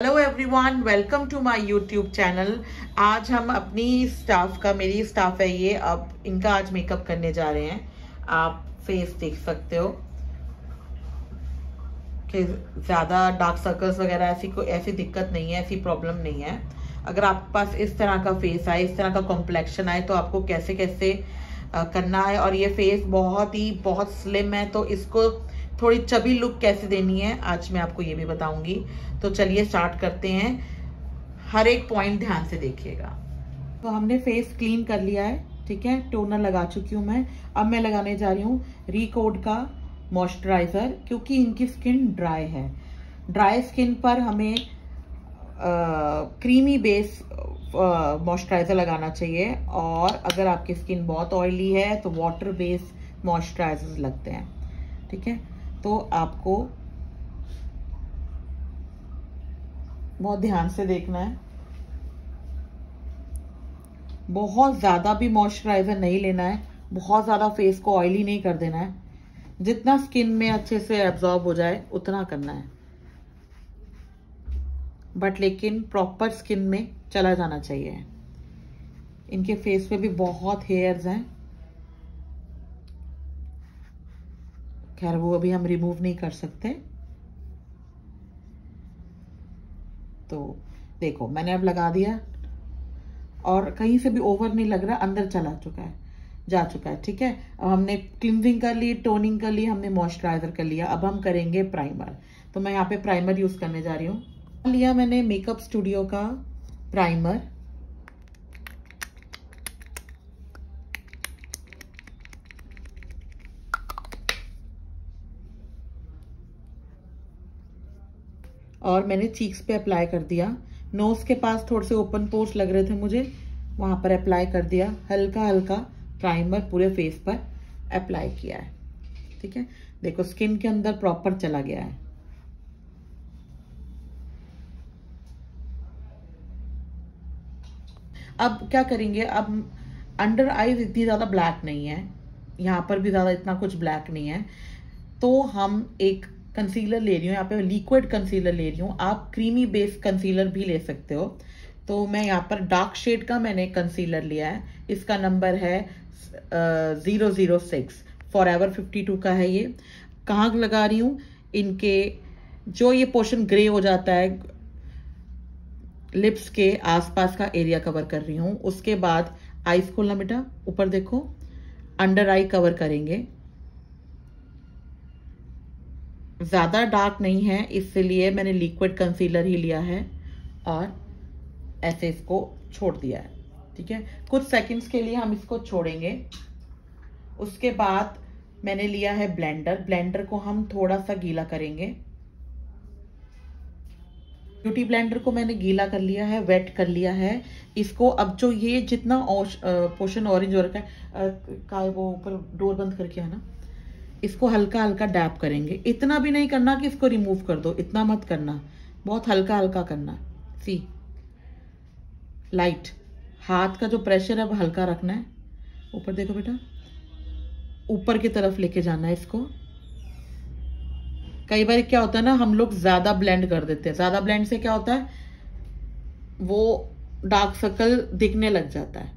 Hello everyone, welcome to my YouTube channel. आज हम अपनी स्टाफ का, मेरी स्टाफ है ये, अब इनका आज मेकअप करने जा रहे हैं। आप फेस देख सकते हो कि ज़्यादा डार्क सर्कल्स वगैरह ऐसी दिक्कत नहीं है, ऐसी प्रॉब्लम नहीं है। अगर आपके पास इस तरह का फेस आए, इस तरह का कॉम्प्लेक्शन आए, तो आपको कैसे कैसे करना है। और ये फेस बहुत स्लिम है, तो इसको थोड़ी चबी लुक कैसे देनी है आज मैं आपको ये भी बताऊंगी। तो चलिए स्टार्ट करते हैं। हर एक पॉइंट ध्यान से देखिएगा। तो हमने फेस क्लीन कर लिया है, ठीक है। टोनर लगा चुकी हूँ मैं। अब मैं लगाने जा रही हूँ रिकोड का मॉइस्चराइजर, क्योंकि इनकी स्किन ड्राई है। ड्राई स्किन पर हमें क्रीमी बेस मॉइस्चराइजर लगाना चाहिए, और अगर आपकी स्किन बहुत ऑयली है तो वाटर बेस मॉइस्चराइजर लगते हैं, ठीक है। तो आपको बहुत ध्यान से देखना है। बहुत ज्यादा भी मॉइस्चराइजर नहीं लेना है, बहुत ज्यादा फेस को ऑयली नहीं कर देना है। जितना स्किन में अच्छे से एब्जॉर्ब हो जाए उतना करना है, बट लेकिन प्रॉपर स्किन में चला जाना चाहिए। इनके फेस पे भी बहुत हेयर्स हैं, खैर वो अभी हम रिमूव नहीं कर सकते। तो देखो मैंने अब लगा दिया, और कहीं से भी ओवर नहीं लग रहा, अंदर जा चुका है, ठीक है। अब हमने क्लींजिंग कर ली, टोनिंग कर ली, हमने मॉइस्चराइजर कर लिया। अब हम करेंगे प्राइमर। तो मैं यहाँ पे प्राइमर यूज करने जा रही हूँ। लिया मैंने मेकअप स्टूडियो का प्राइमर। और मैंने चीक्स पे अप्लाई कर दिया। नोज के पास थोड़े से ओपन पोर्स लग रहे थे मुझे, वहां पर अप्लाई कर दिया। हल्का हल्का प्राइमर पूरे फेस पर अप्लाई किया है, ठीक है। देखो स्किन के अंदर प्रॉपर चला गया है। अब क्या करेंगे, अब अंडर आईज इतनी ज्यादा ब्लैक नहीं है, यहाँ पर भी ज्यादा इतना कुछ ब्लैक नहीं है, तो हम एक कंसीलर ले रही हूँ। यहाँ पे लिक्विड कंसीलर ले रही हूँ। आप क्रीमी बेस कंसीलर भी ले सकते हो। तो मैं यहाँ पर डार्क शेड का मैंने कंसीलर लिया है। इसका नंबर है 006, फॉरएवर 52 का है ये। कहाँ लगा रही हूँ, इनके जो ये पोर्शन ग्रे हो जाता है, लिप्स के आसपास का एरिया कवर कर रही हूँ। उसके बाद आईज खोलना बेटा, ऊपर देखो, अंडर आई कवर करेंगे। ज्यादा डार्क नहीं है, इसलिए मैंने लिक्विड कंसीलर ही लिया है और ऐसे इसको छोड़ दिया है, ठीक है। कुछ सेकंड्स के लिए हम इसको छोड़ेंगे। उसके बाद मैंने लिया है ब्लेंडर। ब्लेंडर को हम थोड़ा सा गीला करेंगे। ब्यूटी ब्लेंडर को मैंने गीला कर लिया है, वेट कर लिया है इसको। अब जो ये जितना पोर्शन ऑरेंज हो रखा है, का वो ऊपर डोर बंद करके है ना, इसको हल्का हल्का डैप करेंगे। इतना भी नहीं करना कि इसको रिमूव कर दो, इतना मत करना, बहुत हल्का हल्का करना। सी लाइट, हाथ का जो प्रेशर है वो हल्का रखना है। ऊपर देखो बेटा, ऊपर की तरफ लेके जाना है इसको। कई बार क्या होता है ना, हम लोग ज्यादा ब्लेंड कर देते हैं। ज्यादा ब्लेंड से क्या होता है, वो डार्क सर्कल दिखने लग जाता है,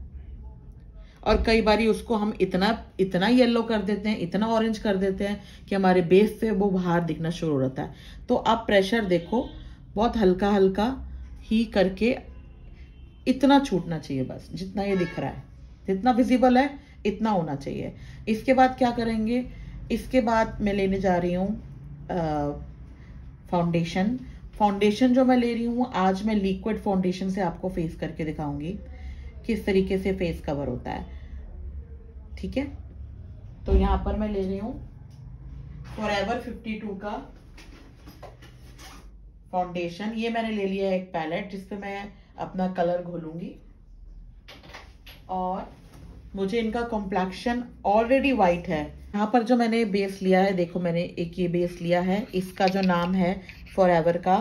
और कई बारी उसको हम इतना येलो कर देते हैं, इतना ऑरेंज कर देते हैं कि हमारे बेस से वो बाहर दिखना शुरू हो जाता है। तो आप प्रेशर देखो, बहुत हल्का हल्का ही करके, इतना छूटना चाहिए बस, जितना ये दिख रहा है, जितना विजिबल है इतना होना चाहिए। इसके बाद क्या करेंगे, इसके बाद मैं लेने जा रही हूँ फाउंडेशन। फाउंडेशन जो मैं ले रही हूँ आज, मैं लिक्विड फाउंडेशन से आपको फेस करके दिखाऊंगी किस तरीके से फेस कवर होता है, ठीक है। तो यहां पर मैं ले रही हूं फॉरएवर 52 का फाउंडेशन। ये मैंने ले लिया है एक पैलेट, जिसपे मैं अपना कलर घोलूंगी। और मुझे इनका कॉम्प्लेक्शन ऑलरेडी वाइट है। यहाँ पर जो मैंने बेस लिया है, देखो मैंने एक ये बेस लिया है, इसका जो नाम है फॉरएवर का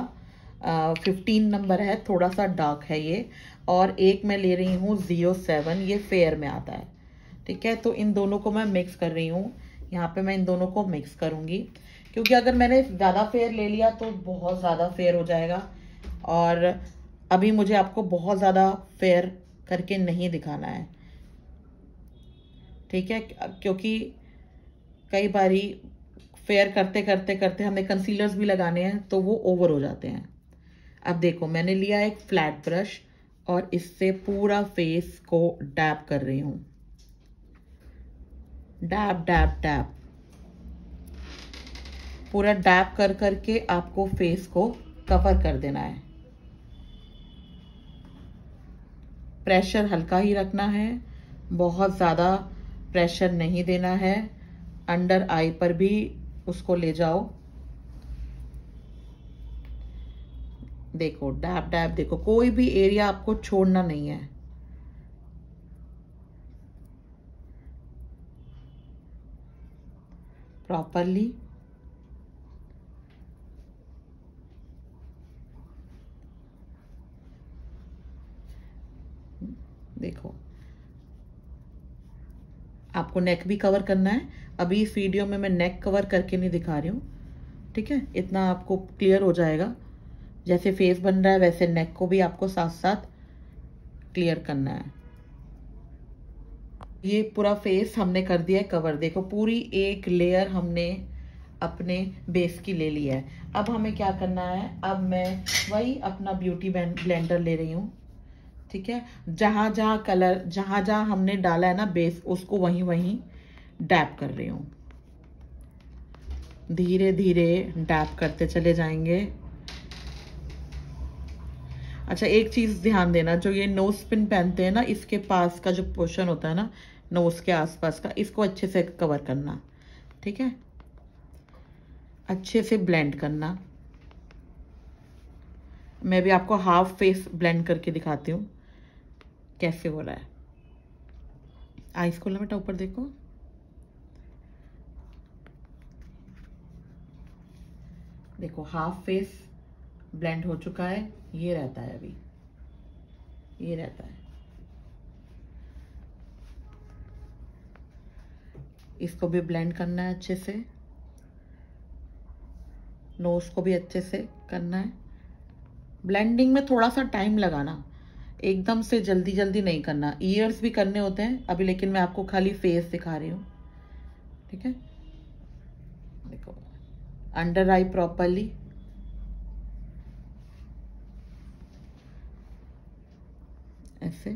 15 नंबर है, थोड़ा सा डार्क है ये। और एक मैं ले रही हूँ 07, ये फेयर में आता है, ठीक है। तो इन दोनों को मैं मिक्स कर रही हूँ। यहाँ पे मैं इन दोनों को मिक्स करूंगी, क्योंकि अगर मैंने ज्यादा फेयर ले लिया तो बहुत ज्यादा फेयर हो जाएगा। और अभी मुझे आपको बहुत ज़्यादा फेयर करके नहीं दिखाना है, ठीक है, क्योंकि कई बारी फेयर करते करते करते हमें कंसीलर्स भी लगाने हैं तो वो ओवर हो जाते हैं। अब देखो मैंने लिया एक फ्लैट ब्रश और इससे पूरा फेस को डैप कर रही हूँ, डैप डैप डैप, पूरा डैप कर करके आपको फेस को कवर कर देना है। प्रेशर हल्का ही रखना है, बहुत ज़्यादा प्रेशर नहीं देना है। अंडर आई पर भी उसको ले जाओ, देखो डैप डैप, देखो कोई भी एरिया आपको छोड़ना नहीं है। प्रॉपरली देखो, आपको नेक भी कवर करना है। अभी इस वीडियो में मैं नेक कवर करके नहीं दिखा रही हूँ, ठीक है, इतना आपको क्लियर हो जाएगा। जैसे फेस बन रहा है वैसे नेक को भी आपको साथ साथ क्लियर करना है। ये पूरा फेस हमने कर दिया है कवर, देखो पूरी एक लेयर हमने अपने बेस की ले ली है। अब हमें क्या करना है, अब मैं वही अपना ब्यूटी ब्लेंडर ले रही हूँ, ठीक है, जहां जहां कलर, जहां जहां हमने डाला है ना बेस, उसको वहीं वहीं डैप कर रही हूँ। धीरे धीरे डैप करते चले जाएंगे। अच्छा एक चीज ध्यान देना, जो ये नोज पिन पहनते हैं ना, इसके पास का जो पोर्शन होता है ना नोज के आसपास का, इसको अच्छे से कवर करना, ठीक है, अच्छे से ब्लेंड करना। मैं भी आपको हाफ फेस ब्लेंड करके दिखाती हूँ कैसे हो रहा है। आइस खोलना बेटा, ऊपर देखो, देखो हाफ फेस ब्लेंड हो चुका है। ये रहता है अभी, ये रहता है, इसको भी ब्लेंड करना है अच्छे से, नोज को भी अच्छे से करना है। ब्लेंडिंग में थोड़ा सा टाइम लगाना, एकदम से जल्दी जल्दी नहीं करना। ईयर्स भी करने होते हैं अभी, लेकिन मैं आपको खाली फेस दिखा रही हूँ, ठीक है। देखो अंडर आई प्रॉपरली, ऐसे।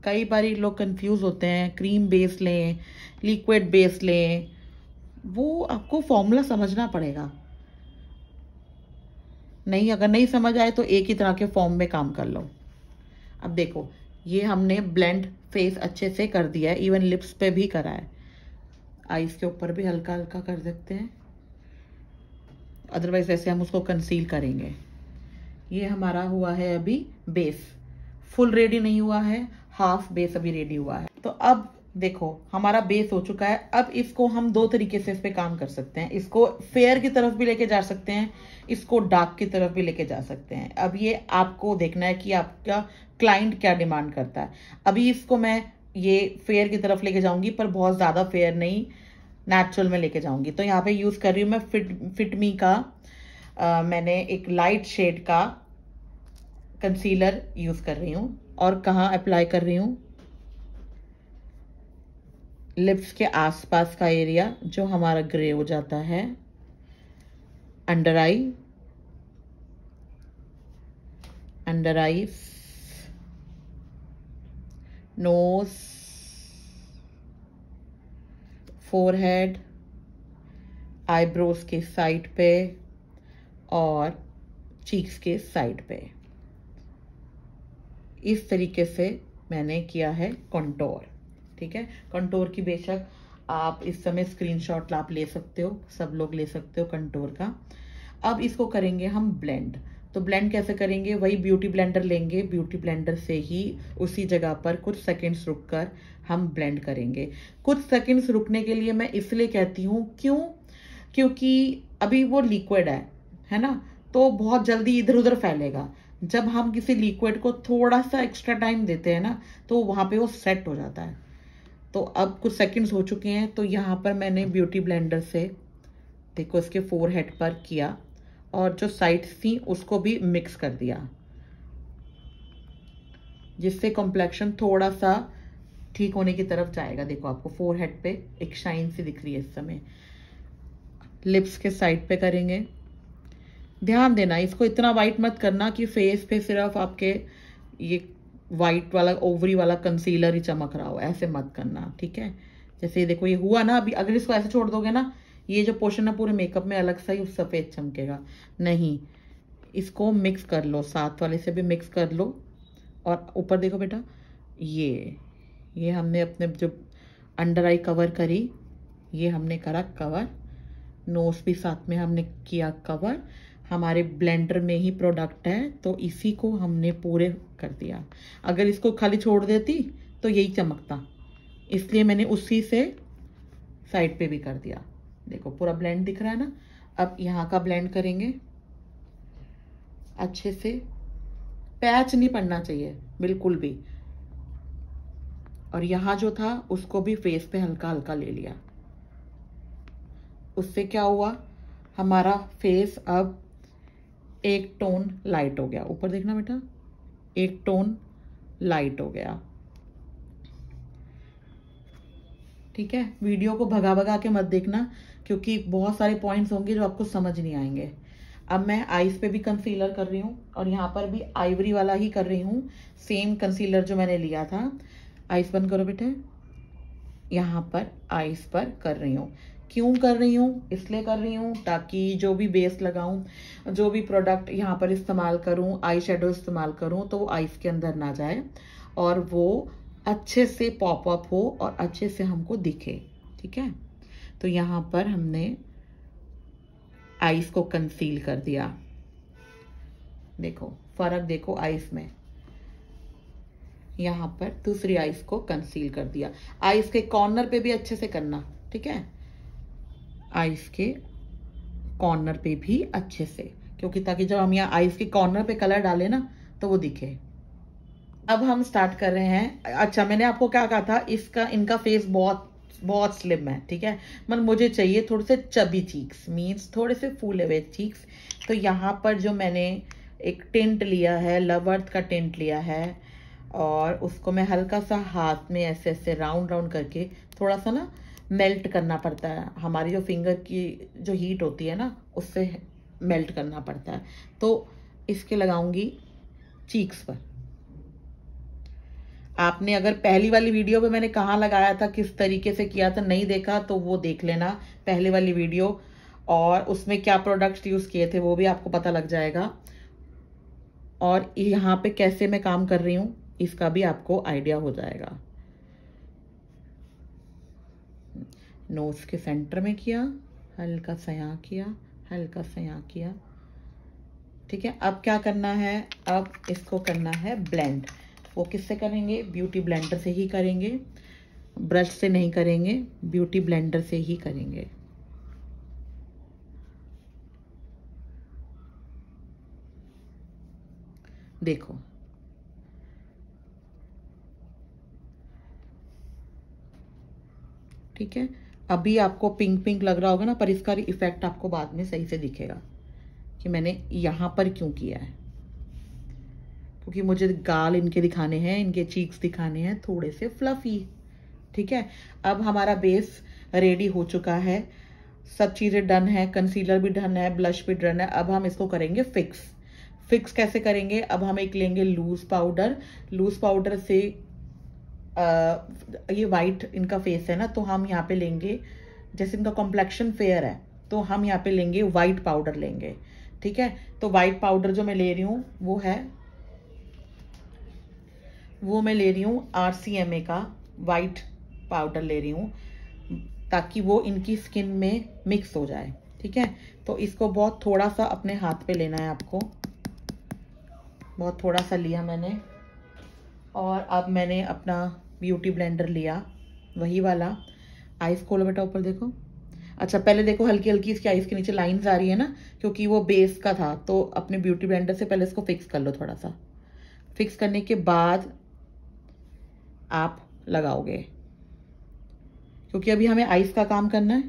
कई बार लोग कंफ्यूज होते हैं, क्रीम बेस लें, लिक्विड बेस लें, वो आपको फॉर्मूला समझना पड़ेगा। नहीं, अगर नहीं समझ आए तो एक ही तरह के फॉर्म में काम कर लो। अब देखो ये हमने ब्लेंड फेस अच्छे से कर दिया है, इवन लिप्स पे भी करा है, आईज के ऊपर भी हल्का हल्का कर सकते हैं, अदरवाइज ऐसे हम उसको कंसील करेंगे। ये हमारा हुआ है अभी बेस, फुल रेडी नहीं हुआ है, हाफ बेस अभी रेडी हुआ है। तो अब देखो हमारा बेस हो चुका है। अब इसको हम दो तरीके से इस पे काम कर सकते हैं, इसको फेयर की तरफ भी लेके जा सकते हैं, इसको डार्क की तरफ भी लेके जा सकते हैं। अब ये आपको देखना है कि आपका क्लाइंट क्या डिमांड करता है। अभी इसको मैं ये फेयर की तरफ लेके जाऊंगी, पर बहुत ज्यादा फेयर नहीं, नेचुरल में लेके जाऊंगी। तो यहाँ पे यूज कर रही हूँ मैं फिटमी का मैंने एक लाइट शेड का कंसीलर यूज कर रही हूँ। और कहाँ अप्लाई कर रही हूँ, लिप्स के आसपास का एरिया जो हमारा ग्रे हो जाता है, under eye, under eyes, nose, forehead, eyebrows के साइड पे और चीक्स के साइड पे। इस तरीके से मैंने किया है कंटूर, ठीक है। कंटूर की बेशक आप इस समय स्क्रीनशॉट आप ले सकते हो, सब लोग ले सकते हो कंटूर का। अब इसको करेंगे हम ब्लेंड। तो ब्लेंड कैसे करेंगे, वही ब्यूटी ब्लेंडर लेंगे, ब्यूटी ब्लेंडर से ही उसी जगह पर कुछ सेकंड्स रुककर हम ब्लेंड करेंगे। कुछ सेकंड्स रुकने के लिए मैं इसलिए कहती हूँ, क्योंकि अभी वो लिक्विड है ना, तो बहुत जल्दी इधर उधर फैलेगा। जब हम किसी लिक्विड को थोड़ा सा एक्स्ट्रा टाइम देते हैं ना, तो वहां पे वो सेट हो जाता है। तो अब कुछ सेकंड्स हो चुके हैं, तो यहाँ पर मैंने ब्यूटी ब्लेंडर से देखो इसके फोरहेड पर किया और जो साइड्स थी उसको भी मिक्स कर दिया, जिससे कॉम्प्लेक्शन थोड़ा सा ठीक होने की तरफ जाएगा। देखो आपको फोरहेड पे एक शाइन सी दिख रही है इस समय। लिप्स के साइड पे करेंगे। ध्यान देना, इसको इतना वाइट मत करना कि फेस पे सिर्फ आपके ये वाइट वाला ओवरी वाला कंसीलर ही चमक रहा हो, ऐसे मत करना, ठीक है। जैसे ये देखो ये हुआ ना, अभी अगर इसको ऐसे छोड़ दोगे ना, ये जो पोर्शन है पूरे मेकअप में अलग सा ही सफेद चमकेगा। नहीं, इसको मिक्स कर लो, साथ वाले से भी मिक्स कर लो। और ऊपर देखो बेटा, ये हमने अपने जो अंडर आई कवर करी, ये हमने करा कवर। नोज भी साथ में हमने किया कवर। हमारे ब्लेंडर में ही प्रोडक्ट है तो इसी को हमने पूरे कर दिया। अगर इसको खाली छोड़ देती तो यही चमकता, इसलिए मैंने उसी से साइड पे भी कर दिया। देखो पूरा ब्लेंड दिख रहा है ना। अब यहाँ का ब्लेंड करेंगे अच्छे से। पैच नहीं पड़ना चाहिए बिल्कुल भी। और यहाँ जो था उसको भी फेस पे हल्का हल्का ले लिया। उससे क्या हुआ, हमारा फेस अब एक टोन लाइट हो गया। ऊपर देखना बेटा, एक टोन लाइट हो गया, ठीक है। वीडियो को भगा भगा के मत देखना, क्योंकि बहुत सारे पॉइंट्स होंगे जो आपको समझ नहीं आएंगे। अब मैं आईज पे भी कंसीलर कर रही हूँ और यहाँ पर भी आइवरी वाला ही कर रही हूँ, सेम कंसीलर जो मैंने लिया था। आईज बंद करो बेटे। यहाँ पर आईज पर कर रही हूँ। क्यों कर रही हूँ, इसलिए कर रही हूँ ताकि जो भी बेस लगाऊं, जो भी प्रोडक्ट यहाँ पर इस्तेमाल करूँ, आई शेडो इस्तेमाल करूँ, तो वो आईज के अंदर ना जाए और वो अच्छे से पॉप अप हो और अच्छे से हमको दिखे, ठीक है। तो यहाँ पर हमने आईज को कंसील कर दिया। देखो फर्क, देखो आईज में। यहाँ पर दूसरी आईज को कंसील कर दिया। आईज के कॉर्नर पे भी अच्छे से करना, ठीक है। आईज के कॉर्नर पे भी अच्छे से, क्योंकि ताकि जब हम यहाँ आईज के कॉर्नर पे कलर डालें ना तो वो दिखे। अब हम स्टार्ट कर रहे हैं। अच्छा, मैंने आपको क्या कहा था, इनका फेस बहुत बहुत स्लिम है, ठीक है। मतलब मुझे चाहिए थोड़े से चबी चीक्स, मीन्स थोड़े से फूले हुए चीक्स। तो यहाँ पर जो मैंने एक टिंट लिया है, लव अर्थ का टिंट लिया है, और उसको मैं हल्का सा हाथ में ऐसे ऐसे राउंड राउंड करके थोड़ा सा ना मेल्ट करना पड़ता है। हमारी जो फिंगर की जो हीट होती है ना, उससे मेल्ट करना पड़ता है। तो इसके लगाऊंगी चीक्स पर। आपने अगर पहली वाली वीडियो पे मैंने कहाँ लगाया था, किस तरीके से किया था, नहीं देखा तो वो देख लेना पहले वाली वीडियो, और उसमें क्या प्रोडक्ट्स यूज किए थे वो भी आपको पता लग जाएगा। और यहाँ पे कैसे मैं काम कर रही हूँ इसका भी आपको आइडिया हो जाएगा। नोज के सेंटर में किया, हल्का सा यहाँ किया, हल्का सा यहाँ किया, ठीक है। अब क्या करना है, अब इसको करना है ब्लेंड। वो किससे करेंगे, ब्यूटी ब्लेंडर से ही करेंगे, ब्रश से नहीं करेंगे, ब्यूटी ब्लेंडर से ही करेंगे। देखो ठीक है। अभी आपको पिंक पिंक लग रहा होगा ना, पर इसका इफेक्ट आपको बाद में सही से दिखेगा कि मैंने यहाँ पर क्यों किया है। क्योंकि मुझे गाल इनके दिखाने हैं, इनके चीक्स दिखाने हैं थोड़े से फ्लफी, ठीक है। अब हमारा बेस रेडी हो चुका है, सब चीज़ें डन है, कंसीलर भी डन है, ब्लश भी डन है। अब हम इसको करेंगे फिक्स। फिक्स कैसे करेंगे, अब हम एक लेंगे लूज पाउडर। लूज पाउडर से ये वाइट इनका फेस है ना, तो हम यहाँ पे लेंगे, जैसे इनका कॉम्प्लेक्शन फेयर है तो हम यहाँ पे लेंगे वाइट पाउडर लेंगे, ठीक है। तो वाइट पाउडर जो मैं ले रही हूँ वो मैं ले रही हूँ RCMA का वाइट पाउडर ले रही हूँ, ताकि वो इनकी स्किन में मिक्स हो जाए, ठीक है। तो इसको बहुत थोड़ा सा अपने हाथ पे लेना है आपको, बहुत थोड़ा सा लिया मैंने। और अब मैंने अपना ब्यूटी ब्लेंडर लिया, वही वाला। आइस खोलो बेटा, ऊपर देखो। अच्छा पहले देखो हल्की हल्की इसकी आइस के नीचे लाइंस आ रही है ना, क्योंकि वो बेस का था। तो अपने ब्यूटी ब्लेंडर से पहले इसको फिक्स कर लो थोड़ा सा। फिक्स करने के बाद आप लगाओगे, क्योंकि अभी हमें आइस का काम करना है।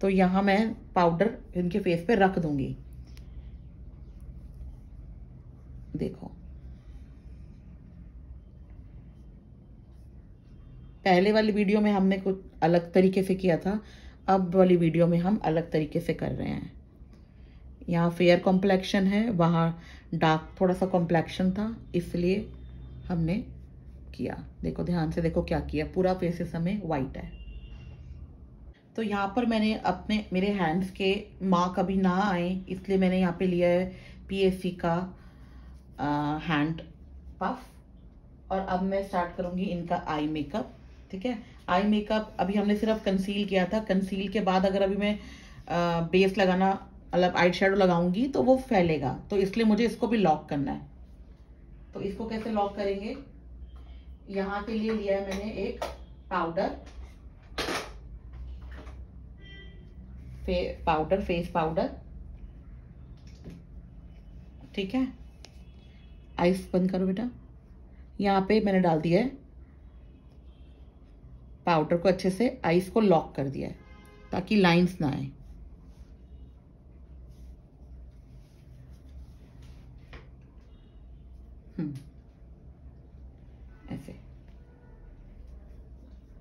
तो यहाँ मैं पाउडर इनके फेस पे रख दूंगी। देखो, पहले वाली वीडियो में हमने कुछ अलग तरीके से किया था, अब वाली वीडियो में हम अलग तरीके से कर रहे हैं। यहाँ फेयर कॉम्प्लेक्शन है, वहाँ डार्क थोड़ा सा कॉम्प्लेक्शन था, इसलिए हमने किया। देखो ध्यान से देखो क्या किया, पूरा फेस इस समय वाइट है। तो यहाँ पर मैंने अपने मेरे हैंड्स के मार्क अभी ना आए, इसलिए मैंने यहाँ पे लिया है PSC का हैंड पफ। और अब मैं स्टार्ट करूँगी इनका आई मेकअप। ठीक है, आई मेकअप अभी हमने सिर्फ कंसील किया था। कंसील के बाद अगर अभी मैं बेस लगाना मतलब आई शेडो लगाऊंगी तो वो फैलेगा, तो इसलिए मुझे इसको भी लॉक करना है। तो इसको कैसे लॉक करेंगे, यहाँ के लिए लिया है मैंने एक पाउडर, फेस पाउडर। ठीक है, आइस बंद करो बेटा। यहाँ पे मैंने डाल दिया है पाउडर को, अच्छे से आइस को लॉक कर दिया है ताकि लाइंस ना आए। ऐसे।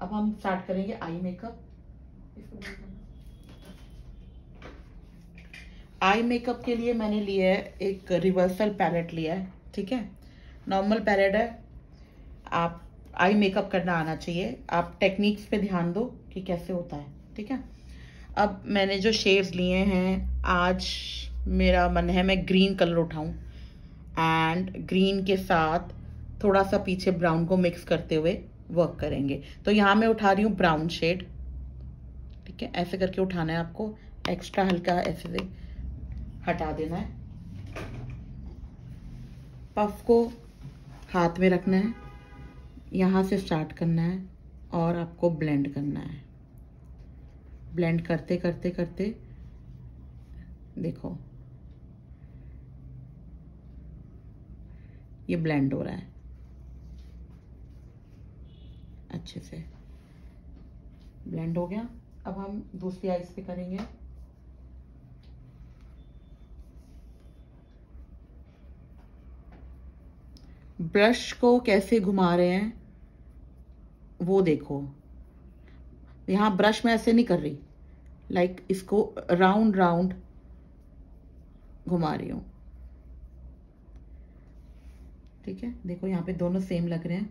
अब हम स्टार्ट करेंगे आई मेकअप। आई मेकअप के लिए मैंने लिया है एक रिवर्सल पैलेट लिया है। ठीक है, नॉर्मल पैलेट है। आप आई मेकअप करना आना चाहिए, आप टेक्निक्स पे ध्यान दो कि कैसे होता है। ठीक है, अब मैंने जो शेड्स लिए हैं, आज मेरा मन है मैं ग्रीन कलर उठाऊं एंड ग्रीन के साथ थोड़ा सा पीछे ब्राउन को मिक्स करते हुए वर्क करेंगे। तो यहाँ मैं उठा रही हूँ ब्राउन शेड। ठीक है, ऐसे करके उठाना है आपको, एक्स्ट्रा हल्का ऐसे से हटा देना है। पफ को हाथ में रखना है, यहाँ से स्टार्ट करना है और आपको ब्लेंड करना है। ब्लेंड करते करते करते देखो ये ब्लेंड हो रहा है अच्छे से, ब्लेंड हो गया। अब हम दूसरी आइज पे करेंगे। ब्रश को कैसे घुमा रहे हैं वो देखो, यहाँ ब्रश में ऐसे नहीं कर रही, लाइक इसको राउंड राउंड घुमा रही हूँ। ठीक है, देखो यहाँ पे दोनों सेम लग रहे हैं।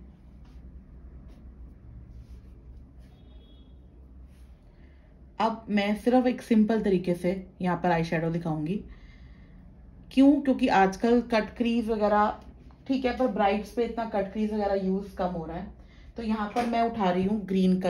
अब मैं सिर्फ एक सिंपल तरीके से यहाँ पर आई शेडो दिखाऊंगी। क्यों? क्योंकि आजकल कट क्रीज वगैरह ठीक है, पर ब्राइड्स पे इतना कट क्रीज वगैरह यूज कम हो रहा है। तो यहाँ पर मैं उठा रही हूँ ग्रीन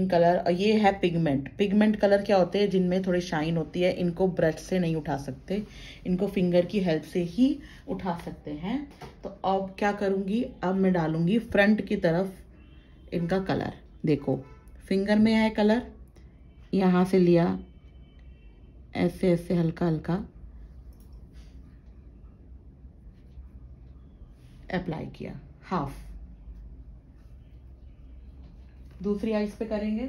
कलर और ये है पिगमेंट कलर क्या होते हैं, जिनमें थोड़ी शाइन होती है। इनको ब्रश से नहीं उठा सकते, इनको फिंगर की हेल्प से ही उठा सकते हैं। तो अब क्या करूँगी, अब मैं डालूंगी फ्रंट की तरफ इनका कलर। देखो फिंगर में है कलर, यहाँ से लिया ऐसे ऐसे हल्का हल्का अप्लाई किया, हाफ। दूसरी आइज पे करेंगे।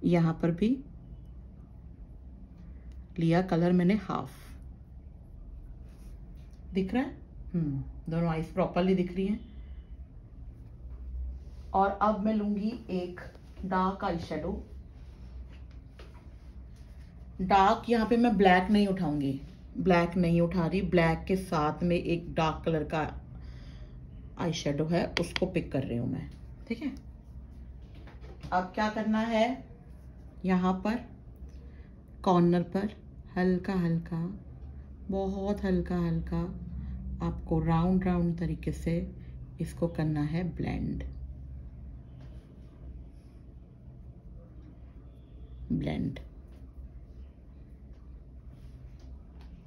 यहां पर भी लिया कलर मैंने हाफ। दिख रहा है? दोनों आइज प्रॉपरली दिख रही हैं। और अब मैं लूंगी एक डार्क आई शेडो। डार्क यहाँ पे मैं ब्लैक नहीं उठाऊंगी, ब्लैक नहीं उठा रही। ब्लैक के साथ में एक डार्क कलर का आई शेडो है, उसको पिक कर रही हूं मैं। ठीक है, अब क्या करना है, यहाँ पर कॉर्नर पर हल्का हल्का, बहुत हल्का हल्का आपको राउंड राउंड तरीके से इसको करना है ब्लेंड।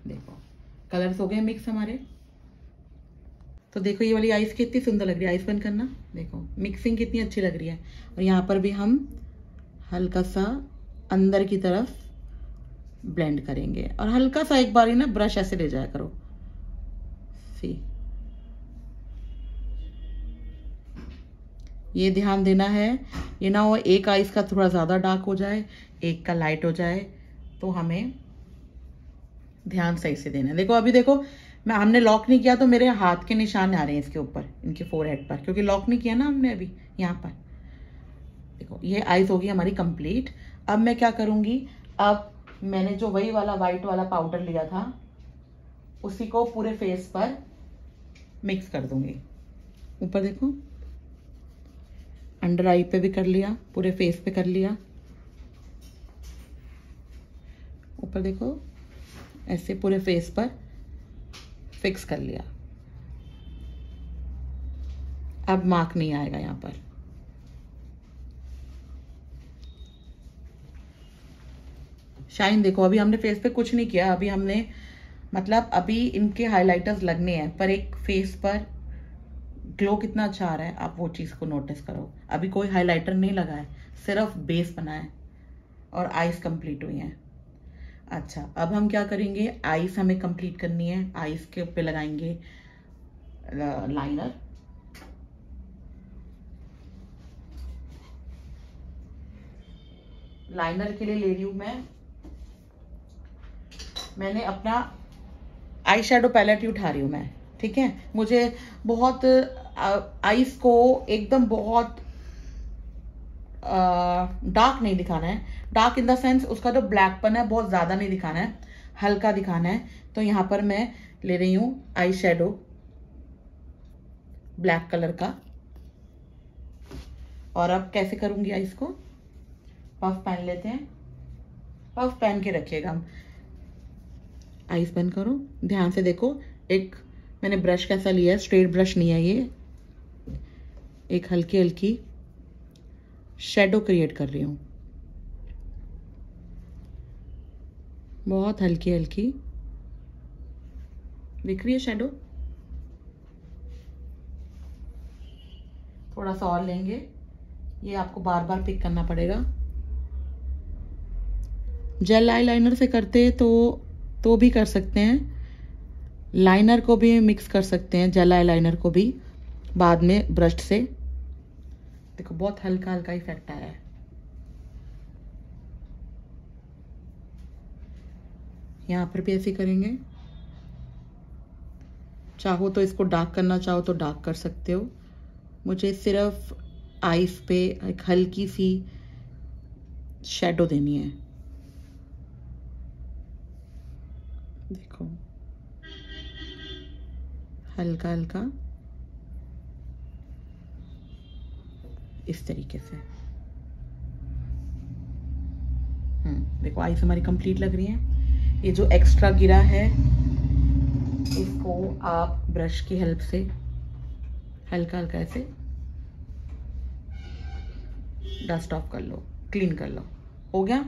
देखो कलर्स हो गए मिक्स हमारे। तो देखो ये वाली आइस कितनी सुंदर लग रही है, आइस बंद करना। देखो मिक्सिंग कितनी अच्छी लग रही है। और यहाँ पर भी हम हल्का सा अंदर की तरफ ब्लेंड करेंगे और हल्का सा एक बार ही ना ब्रश ऐसे ले जाया करो। सी ये ध्यान देना है, ये ना हो एक आईज का थोड़ा ज़्यादा डार्क हो जाए, एक का लाइट हो जाए, तो हमें ध्यान सही से देना है। देखो अभी देखो हमने लॉक नहीं किया तो मेरे हाथ के निशान आ रहे हैं इसके ऊपर, इनके फोरहेड पर, क्योंकि लॉक नहीं किया ना हमने अभी यहाँ पर। देखो ये आईज होगी हमारी कंप्लीट। अब मैं क्या करूँगी, अब मैंने जो वही वाला वाइट वाला पाउडर लिया था उसी को पूरे फेस पर मिक्स कर दूंगी। ऊपर देखो, अंडर आई पे भी कर लिया, पूरे फेस पे कर लिया। ऊपर देखो ऐसे पूरे फेस पर फिक्स कर लिया। अब मार्क नहीं आएगा यहाँ पर। शाइन देखो, अभी हमने फेस पे कुछ नहीं किया, अभी हमने मतलब अभी इनके हाइलाइटर्स लगने हैं, पर एक फेस पर ग्लो कितना अच्छा आ रहा है, आप वो चीज़ को नोटिस करो। अभी कोई हाइलाइटर नहीं लगा है, सिर्फ बेस बना है और आईज कंप्लीट हुई हैं। अच्छा, अब हम क्या करेंगे, आईज हमें कंप्लीट करनी है। आईज के ऊपर लगाएंगे लाइनर। लाइनर के लिए ले रही हूं मैंने अपना आई शेडो पैलेट ही उठा रही हूँ मैं, ठीक है। मुझे बहुत आईज को एकदम बहुत डार्क नहीं दिखाना है, डार्क इन द सेंस उसका जो ब्लैकपन है बहुत ज़्यादा नहीं दिखाना है, हल्का दिखाना है। तो यहाँ पर मैं ले रही हूँ आई शेडो ब्लैक कलर का। और अब कैसे करूँगी आईज को, पफ पहन लेते हैं, पफ पहन के रखिएगा। आईज बंद करो, ध्यान से देखो। एक मैंने ब्रश कैसा लिया है, स्ट्रेट ब्रश नहीं है ये, एक हल्की हल्की शेडो क्रिएट कर रही हूँ, बहुत हल्की हल्की दिख रही है शेडो। थोड़ा सा और लेंगे, ये आपको बार बार पिक करना पड़ेगा। जेल आईलाइनर से करते तो भी कर सकते हैं, लाइनर को भी मिक्स कर सकते हैं, जेल आईलाइनर को भी बाद में ब्रश से। देखो बहुत हल्का हल्का इफेक्ट आया है। यहाँ पर भी ऐसे करेंगे। चाहो तो इसको डार्क करना चाहो तो डार्क कर सकते हो। मुझे सिर्फ आईज पे एक हल्की सी शेडो देनी है। देखो हल्का हल्का इस तरीके से। देखो आईज हमारी कंप्लीट लग रही है। ये जो एक्स्ट्रा गिरा है इसको आप ब्रश की हेल्प से हल्का हल्का ऐसे डस्ट ऑफ कर लो, क्लीन कर लो। हो गया।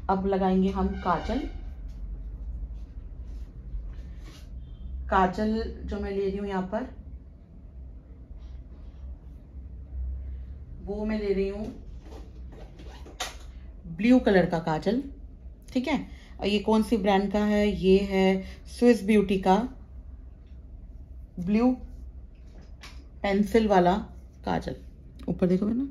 अब लगाएंगे हम काजल। काजल जो मैं ले रही हूं यहाँ पर, वो मैं ले रही हूं ब्लू कलर का काजल, ठीक है। और ये कौन सी ब्रांड का है, ये है स्विस ब्यूटी का ब्लू पेंसिल वाला काजल। ऊपर देखो ना,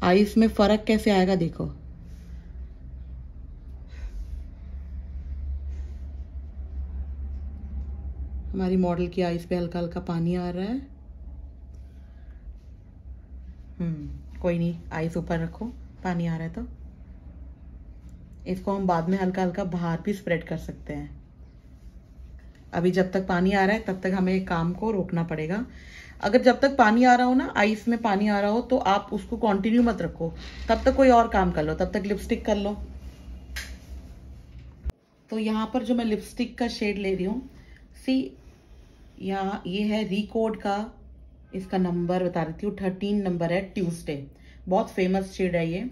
आईज में फर्क कैसे आएगा देखो। हमारी मॉडल की आईज पे हल्का हल्का पानी आ रहा है। कोई नहीं, आईज ऊपर रखो, पानी आ रहा है तो इसको हम बाद में हल्का हल्का बाहर भी स्प्रेड कर सकते हैं। अभी जब तक पानी आ रहा है तब तक हमें काम को रोकना पड़ेगा। अगर जब तक पानी आ रहा हो ना, आईज में पानी आ रहा हो, तो आप उसको कंटिन्यू मत रखो, तब तक कोई और काम कर लो, तब तक लिपस्टिक कर लो। तो यहाँ पर जो मैं लिपस्टिक का शेड ले रही हूँ, यहाँ ये है रिकोड का, इसका नंबर बता देती हूँ, 13 नंबर है, ट्यूसडे। बहुत फेमस शेड है ये,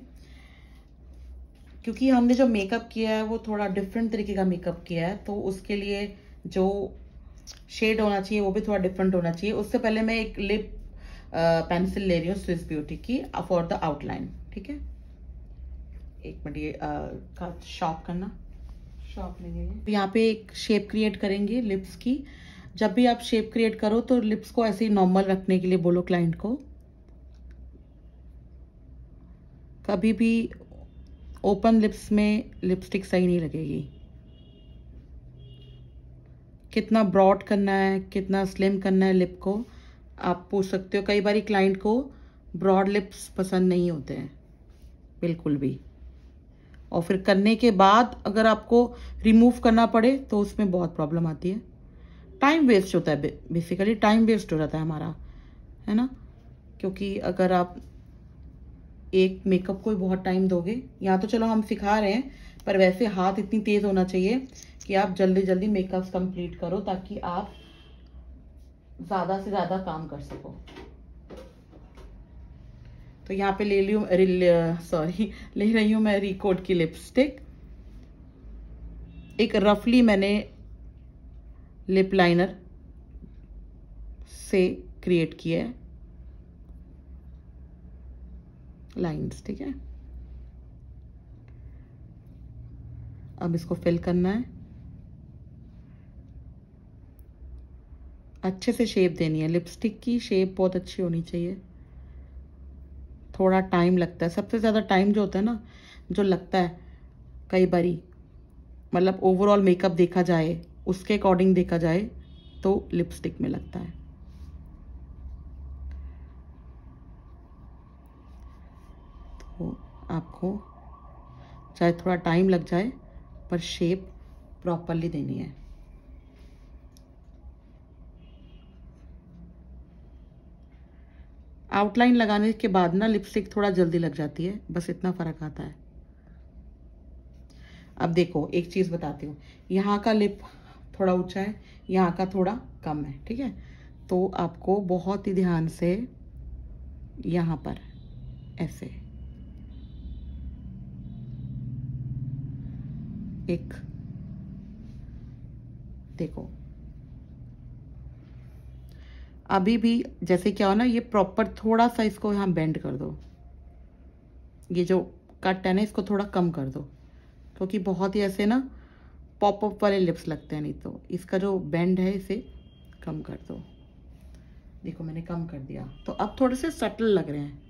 क्योंकि हमने जो मेकअप किया है वो थोड़ा डिफरेंट तरीके का मेकअप किया है, तो उसके लिए जो शेड होना चाहिए वो भी थोड़ा डिफरेंट होना चाहिए। उससे पहले मैं एक लिप पेंसिल ले रही हूँ स्विस ब्यूटी की फॉर द आउटलाइन, ठीक है। एक मिनट, ये शार्प करना, शार्पनिंग है ये। यहाँ पे एक शेप क्रिएट करेंगे लिप्स की। जब भी आप शेप क्रिएट करो तो लिप्स को ऐसे ही नॉर्मल रखने के लिए बोलो क्लाइंट को। कभी भी ओपन लिप्स में लिपस्टिक सही नहीं लगेगी। कितना ब्रॉड करना है, कितना स्लिम करना है लिप को, आप पूछ सकते हो। कई बार क्लाइंट को ब्रॉड लिप्स पसंद नहीं होते हैं बिल्कुल भी, और फिर करने के बाद अगर आपको रिमूव करना पड़े तो उसमें बहुत प्रॉब्लम आती है। टाइम वेस्ट होता है, बेसिकली टाइम वेस्ट हो जाता है हमारा, है ना। क्योंकि अगर आप एक मेकअप को बहुत टाइम दोगे, यहाँ तो चलो हम सिखा रहे हैं, पर वैसे हाथ इतनी तेज होना चाहिए कि आप जल्दी जल्दी मेकअप कंप्लीट करो ताकि आप ज़्यादा से ज़्यादा काम कर सको। तो यहाँ पे ले रही हूँ मैं रिकोड की लिपस्टिक। एक रफली मैंने लिप लाइनर से क्रिएट किया है लाइंस, ठीक है। अब इसको फिल करना है, अच्छे से शेप देनी है। लिपस्टिक की शेप बहुत अच्छी होनी चाहिए। थोड़ा टाइम लगता है, सबसे ज़्यादा टाइम जो होता है ना, जो लगता है कई बारी, मतलब ओवरऑल मेकअप देखा जाए, उसके अकॉर्डिंग देखा जाए तो लिपस्टिक में लगता है। तो आपको चाहे थोड़ा टाइम लग जाए पर शेप प्रॉपरली देनी है। आउटलाइन लगाने के बाद ना लिपस्टिक थोड़ा जल्दी लग जाती है, बस इतना फर्क आता है। अब देखो एक चीज बताती हूँ, यहाँ का लिप थोड़ा ऊंचा है, यहाँ का थोड़ा कम है, ठीक है। तो आपको बहुत ही ध्यान से यहाँ पर ऐसे एक, देखो अभी भी जैसे क्या हो ना, ये प्रॉपर थोड़ा सा इसको यहाँ बेंड कर दो। ये जो कट है ना, इसको थोड़ा कम कर दो, क्योंकि बहुत ही ऐसे ना पॉपअप वाले लिप्स लगते हैं। नहीं तो इसका जो बेंड है इसे कम कर दो। देखो मैंने कम कर दिया, तो अब थोड़े से सटल लग रहे हैं।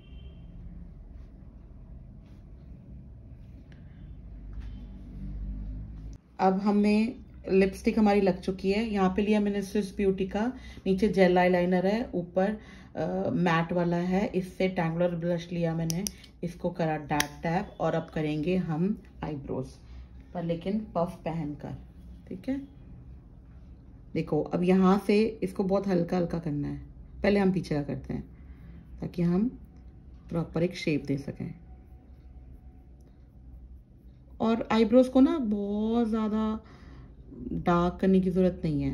अब हमें लिपस्टिक हमारी लग चुकी है। यहाँ पे लिया मैंने स्विस ब्यूटी का, नीचे जेल आईलाइनर है, ऊपर मैट वाला है। इससे टैंगुलर ब्रश लिया मैंने, इसको करा डैप टैप। और अब करेंगे हम आईब्रोज पर, लेकिन पफ पहनकर, ठीक है। देखो अब यहाँ से इसको बहुत हल्का हल्का करना है। पहले हम पीछे का करते हैं ताकि हम प्रॉपर एक शेप दे सकें। और आईब्रोज को ना बहुत ज़्यादा डार्क करने की ज़रूरत नहीं है,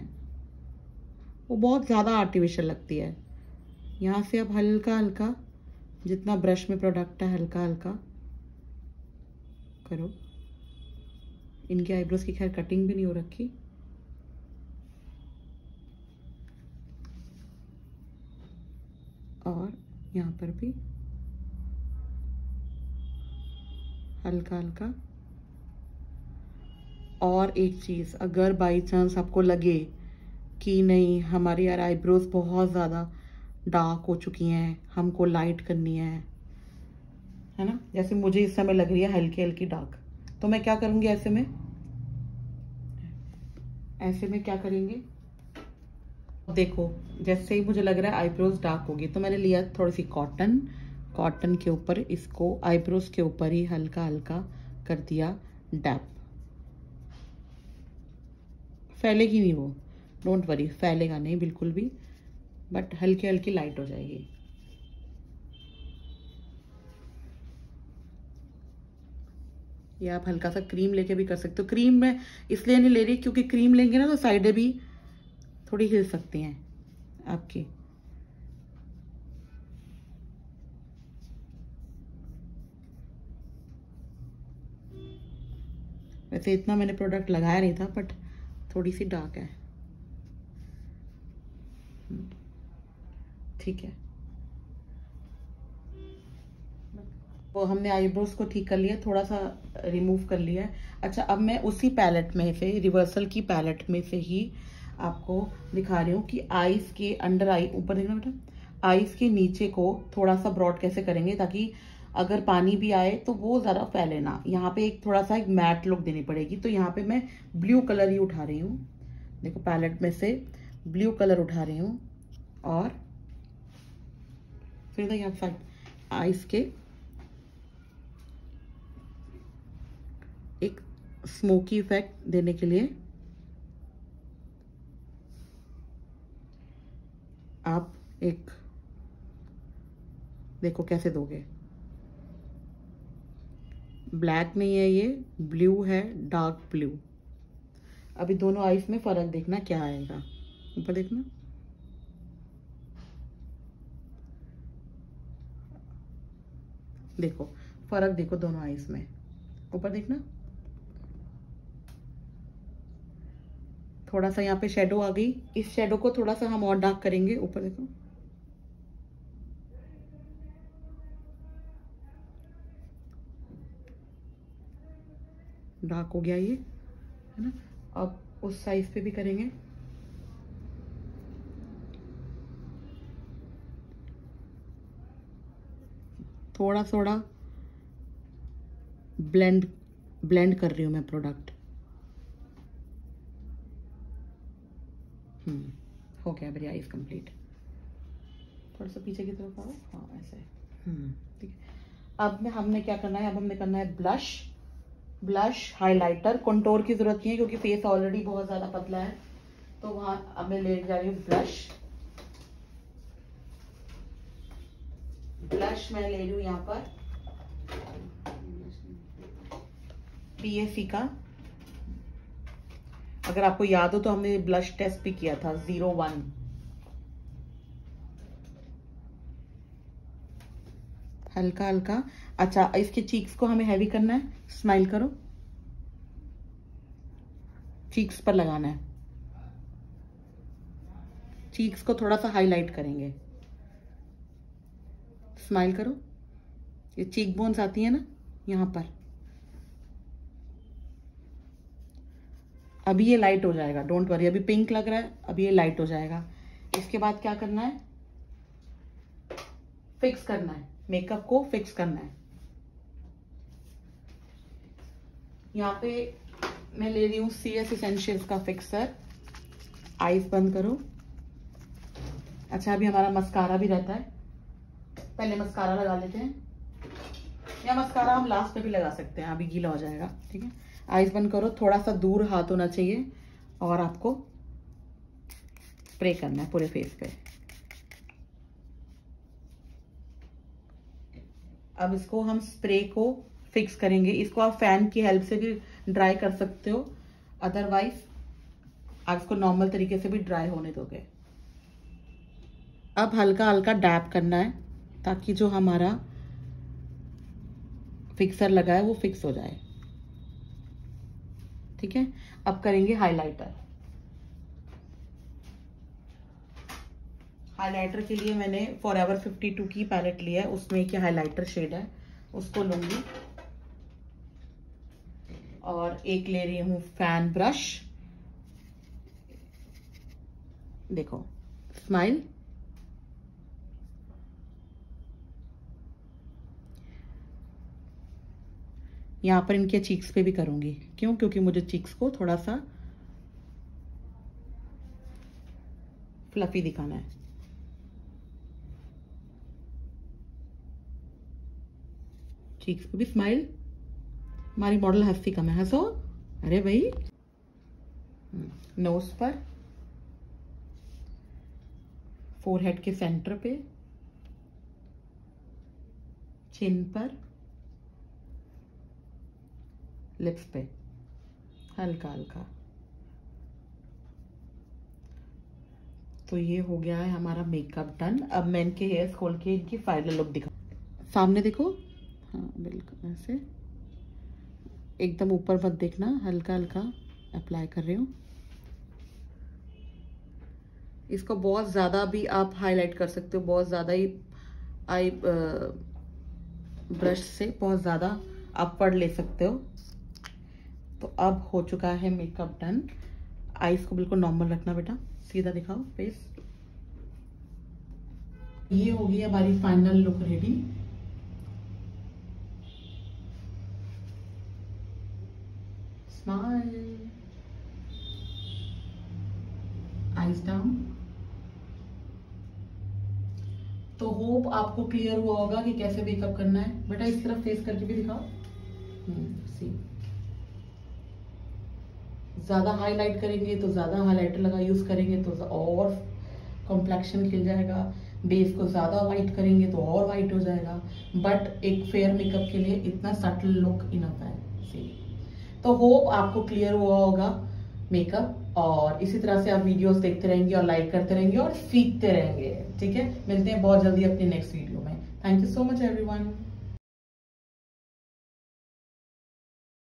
वो बहुत ज़्यादा आर्टिफिशियल लगती है। यहाँ से अब हल्का हल्का, जितना ब्रश में प्रोडक्ट है, हल्का हल्का करो। इनके आईब्रोज की खैर कटिंग भी नहीं हो रखी। और यहाँ पर भी हल्का हल्का। और एक चीज़, अगर बाई चांस आपको लगे कि नहीं हमारी यार आईब्रोज बहुत ज़्यादा डार्क हो चुकी हैं, हमको लाइट करनी है ना, जैसे मुझे इस समय लग रही है हल्की हल्की डार्क, तो मैं क्या करूँगी, ऐसे में क्या करेंगे, देखो जैसे ही मुझे लग रहा है आईब्रोज डार्क होगी, तो मैंने लिया थोड़ी सी कॉटन के ऊपर इसको आईब्रोज के ऊपर ही हल्का हल्का कर दिया डैप। फैलेगी नहीं वो, डोंट वरी, फैलेगा नहीं बिल्कुल भी, बट हल्की हल्की लाइट हो जाएगी। ये आप हल्का सा क्रीम लेके भी कर सकते हो। क्रीम में इसलिए नहीं ले रही क्योंकि क्रीम लेंगे ना तो साइडें भी थोड़ी हिल सकती हैं आपकी। वैसे इतना मैंने प्रोडक्ट लगाया नहीं था, बट थोड़ी सी डार्क है, ठीक है। वो हमने आईब्रोज को ठीक कर लिया, थोड़ा सा रिमूव कर लिया है। अच्छा, अब मैं उसी पैलेट में से, रिवर्सल की पैलेट में से ही आपको दिखा रही हूँ कि आईज के अंडर आई, ऊपर देखना बेटा, आईज के नीचे को थोड़ा सा ब्रॉड कैसे करेंगे ताकि अगर पानी भी आए तो वो ज़रा फैले ना। यहाँ पे एक थोड़ा सा एक मैट लुक देनी पड़ेगी, तो यहाँ पे मैं ब्लू कलर ही उठा रही हूँ। देखो पैलेट में से ब्लू कलर उठा रही हूँ और फिर यहाँ साइड आईज के एक स्मोकी इफेक्ट देने के लिए आप एक देखो कैसे दोगे। ब्लैक नहीं है ये, ब्लू है, डार्क ब्लू। अभी दोनों आईज में फर्क देखना क्या आएगा, ऊपर देखना, देखो फर्क देखो दोनों आईज में, ऊपर देखना। थोड़ा सा यहाँ पे शेडो आ गई, इस शेडो को थोड़ा सा हम और डार्क करेंगे, ऊपर देखो। डार्क हो गया ये, है ना। अब उस साइज पे भी करेंगे। थोड़ा थोड़ा ब्लेंड कर रही हूँ मैं प्रोडक्ट। हो गया मेरी आईज कंप्लीट। थोड़ा सा पीछे की तरफ आओ, हाँ ऐसे। ठीक है। अब हमने क्या करना है, अब हमने करना है ब्लश, हाइलाइटर। कंटोर की जरूरत नहीं है क्योंकि फेस ऑलरेडी बहुत ज्यादा पतला है, तो वहां अब मैं ले जा रही हूँ ब्लश मैं ले रही हूँ यहाँ पर PAC का। अगर आपको याद हो तो हमने ब्लश टेस्ट भी किया था 01। हल्का हल्का। अच्छा, इसके चीक्स को हमें हैवी करना है। स्माइल करो, चीक्स पर लगाना है। चीक्स को थोड़ा सा हाईलाइट करेंगे। स्माइल करो, ये चीक बोन्स आती है ना यहां पर। अभी ये लाइट हो जाएगा, डोंट वरी। अभी पिंक लग रहा है, अभी ये लाइट हो जाएगा। इसके बाद क्या करना है, फिक्स करना है, मेकअप को फिक्स करना है। यहाँ पे मैं ले रही हूँ CS एसेंशियल्स का फिक्सर। आईज बंद करो। अच्छा, अभी हमारा मस्कारा भी रहता है, पहले मस्कारा लगा लेते हैं, या मस्कारा हम लास्ट में भी लगा सकते हैं, अभी गीला हो जाएगा। ठीक है, आईज बंद करो। थोड़ा सा दूर हाथ होना चाहिए और आपको स्प्रे करना है पूरे फेस पे। अब इसको हम स्प्रे को फिक्स करेंगे। इसको आप फैन की हेल्प से भी ड्राई कर सकते हो, अदरवाइज आप इसको नॉर्मल तरीके से भी ड्राई होने दोगे। अब हल्का हल्का डैप करना है ताकि जो हमारा फिक्सर लगा है वो फिक्स हो जाए। ठीक है, अब करेंगे हाइलाइटर। हाइलाइटर के लिए मैंने फॉरएवर 52 की पैलेट ली है, उसमें एक हाइलाइटर शेड है, उसको लूंगी। और एक ले रही हूं फैन ब्रश। देखो, स्माइल। यहां पर इनके चीक्स पे भी करूंगी। क्यों? क्योंकि मुझे चीक्स को थोड़ा सा फ्लफी दिखाना है। चीक्स पे भी स्माइल। हमारी मॉडल हंसती कम है, हंसो। अरे भाई, नोज पर, फोरहेड के सेंटर पे, चिन पर, लिप्स पे हल्का हल्का। तो ये हो गया है हमारा मेकअप डन। अब मैं इनके हेयर्स खोल के इनकी फाइनल लुक दिखा। सामने देखो, हाँ बिल्कुल ऐसे, एकदम ऊपर मत देखना, हल्का हल्का अप्लाई कर रही हूँ। इसको बहुत ज़्यादा भी आप हाईलाइट कर सकते हो, बहुत ज़्यादा ही आई ब्रश से बहुत ज़्यादा आप पढ़ ले सकते हो। तो अब हो चुका है मेकअप डन। आईज को बिल्कुल नॉर्मल रखना बेटा, सीधा दिखाओ फेस। ये होगी हमारी final look ready. Smile, eyes down. तो होप आपको क्लियर हुआ होगा कि कैसे मेकअप करना है। बेटा इस तरफ फेस करके भी दिखाओ। सी, ज्यादा हाईलाइट करेंगे तो ज्यादा हाईलाइटर लगा यूज करेंगे तो और कॉम्प्लेक्शन खिल जाएगा। बेस को ज्यादा वाइट करेंगे तो और वाइट हो जाएगा। बट एक फेयर मेकअप के लिए इतना सटल लुक इनफ है। सी, तो होप आपको क्लियर हुआ होगा मेकअप, और इसी तरह से आप वीडियोस देखते रहेंगे और लाइक करते रहेंगे और सीखते रहेंगे। ठीक है, मिलते हैं बहुत जल्दी अपने नेक्स्ट वीडियो में। Thank you so much everyone.